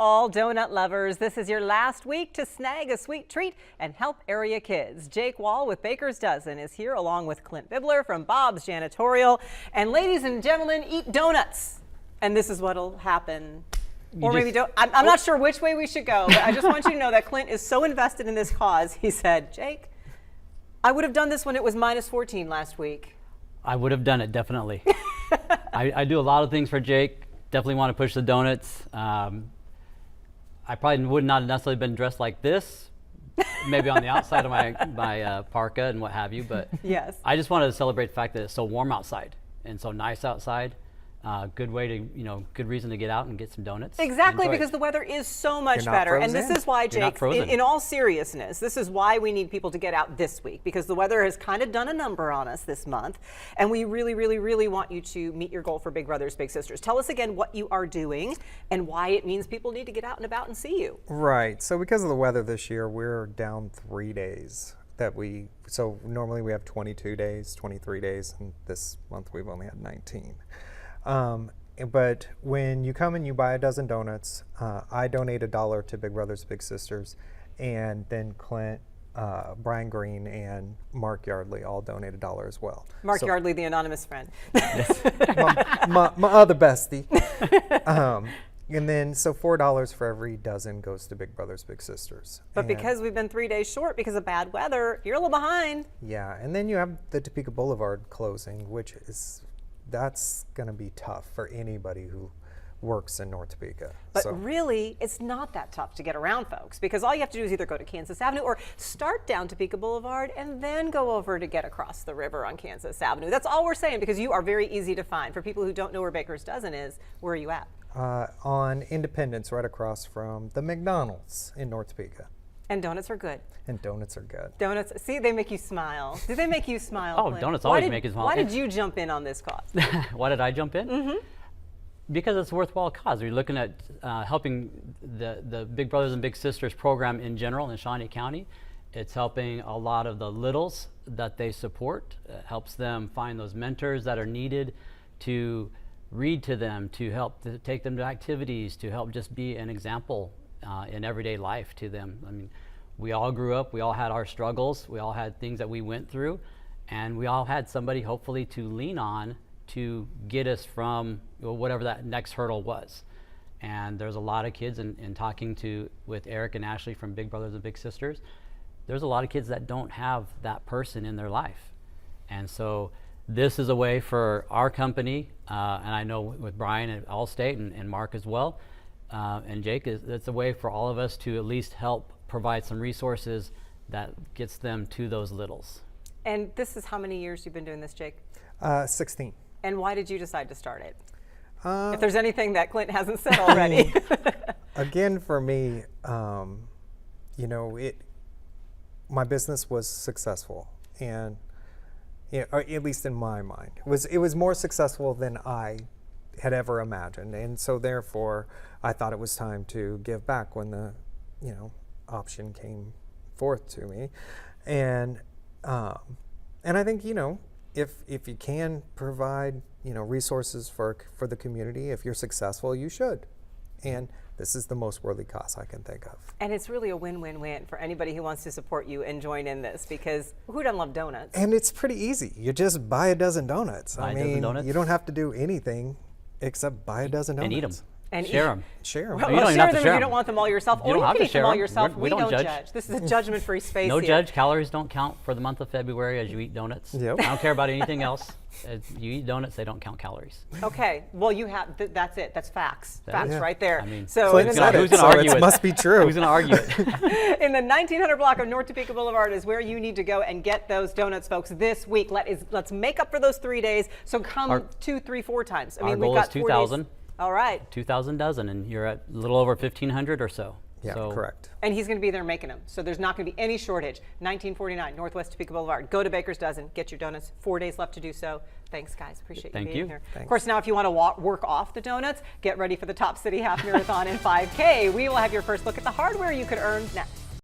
all donut lovers. This is your last week to snag a sweet treat and help area kids. Jake Wall with Baker's Dozen is here along with Clint Bibler from Bob's Janitorial. And ladies and gentlemen, eat donuts. And this is what'll happen. Or maybe don't. I'm not sure which way we should go, but I just want you to know that Clint is so invested in this cause. He said, Jake, I would have done this when it was -14 last week. I would have done it, definitely. I do a lot of things for Jake. Definitely want to push the donuts. I probably would not have necessarily been dressed like this, maybe on the outside of my parka and what have you, but yes. I just wanted to celebrate the fact that it's so warm outside and so nice outside. Good way to, good reason to get out and get some donuts. Exactly, because the weather is so much better. And this is why, Jake, in all seriousness, this is why we need people to get out this week, because the weather has kind of done a number on us this month. And we really, really, really want you to meet your goal for Big Brothers Big Sisters. Tell us again what you are doing and why it means people need to get out and about and see you. Right. So because of the weather this year, we're down 3 days. So normally we have 22 days, 23 days, and this month we've only had 19. But when you come and you buy a dozen donuts, I donate $1 to Big Brothers Big Sisters, and then Clint, Brian Green, and Mark Yardley all donate $1 as well. Mark Yardley, the anonymous friend. my other bestie. And then, so $4 for every dozen goes to Big Brothers Big Sisters. But because we've been 3 days short because of bad weather, you're a little behind. Yeah, and then you have the Topeka Boulevard closing, that's going to be tough for anybody who works in North Topeka. But really, it's not that tough to get around, folks, because all you have to do is either go to Kansas Avenue or start down Topeka Boulevard and then go over to get across the river on Kansas Avenue. That's all we're saying, because you are very easy to find. For people who don't know where Baker's Dozen is, where are you at? On Independence, right across from the McDonald's in North Topeka. And donuts are good. And donuts are good. Donuts, see, they make you smile. Do they make you smile? Oh, Clint? donuts always make you smile. Why did you jump in on this cause? Why did I jump in? Mm-hmm. Because it's a worthwhile cause. We're looking at helping the Big Brothers and Big Sisters program in general in Shawnee County. It's helping a lot of the littles that they support. It helps them find those mentors that are needed to read to them, to help to take them to activities, to help just be an example in everyday life to them. I mean, we all grew up, we all had our struggles, we all had things that we went through, and we all had somebody hopefully to lean on to get us from whatever that next hurdle was. And there's a lot of kids, in talking with Eric and Ashley from Big Brothers and Big Sisters, there's a lot of kids that don't have that person in their life. And so this is a way for our company, and I know with Brian at Allstate and Mark as well, and Jake, it's a way for all of us to at least help provide some resources that gets them to those littles. And this is how many years you've been doing this, Jake? 16. And why did you decide to start it? If there's anything that Clint hasn't said already. Again, for me, my business was successful, and or at least in my mind, it was more successful than I had ever imagined, and so therefore I thought it was time to give back when the option came forth to me, and I think if you can provide resources for the community, if you're successful, you should, and this is the most worthy cause I can think of. And it's really a win-win-win for anybody who wants to support you and join in this, because who doesn't love donuts? And it's pretty easy. You just buy a dozen donuts. Buy a dozen donuts. You don't have to do anything except buy a dozen donuts. And eat them. And share them. Share them. Well, you don't share them if you don't want them all yourself. Or you can eat them all yourself. We don't judge. This is a judgment-free space No here. judge. Calories don't count for the month of February as you eat donuts. Yep. I don't care about anything else. You eat donuts, they don't count calories. Okay. Well, you have. That's it. That's facts. Facts right there. I mean, so who's going to argue it? Must be true. Who's going to argue it? In the 1900 block of North Topeka Boulevard is where you need to go and get those donuts, folks, this week. Let's make up for those 3 days. So come 2, 3, 4 times. I mean, we've got 2,000. All right. 2,000 dozen, and you're at a little over 1,500 or so. Yeah, correct. And he's going to be there making them. So there's not going to be any shortage. 1949 Northwest Topeka Boulevard. Go to Baker's Dozen. Get your donuts. 4 days left to do so. Thanks, guys. Appreciate you being here. Thanks. Of course, now if you want to work off the donuts, get ready for the Top City Half Marathon and 5K. We will have your first look at the hardware you could earn next.